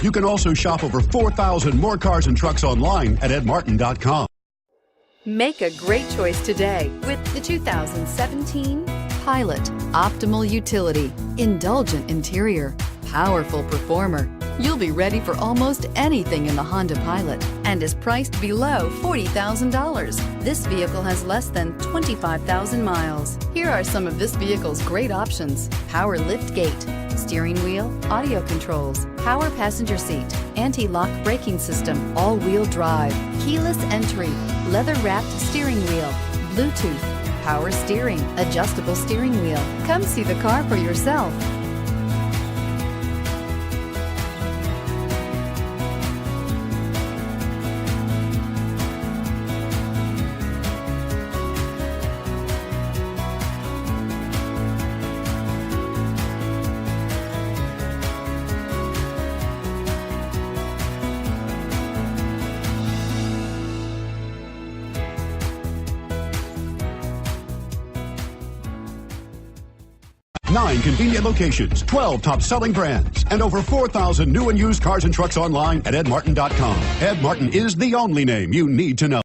You can also shop over 4,000 more cars and trucks online at edmartin.com. Make a great choice today with the 2017 Pilot. Optimal utility, indulgent interior, powerful performer. You'll be ready for almost anything in the Honda Pilot and is priced below $40,000. This vehicle has less than 25,000 miles. Here are some of this vehicle's great options: power lift gate, steering wheel audio controls, power passenger seat, anti-lock braking system, all-wheel drive, keyless entry, leather-wrapped steering wheel, Bluetooth, power steering, adjustable steering wheel. Come see the car for yourself. Nine convenient locations, 12 top-selling brands, and over 4,000 new and used cars and trucks online at edmartin.com. Ed Martin is the only name you need to know.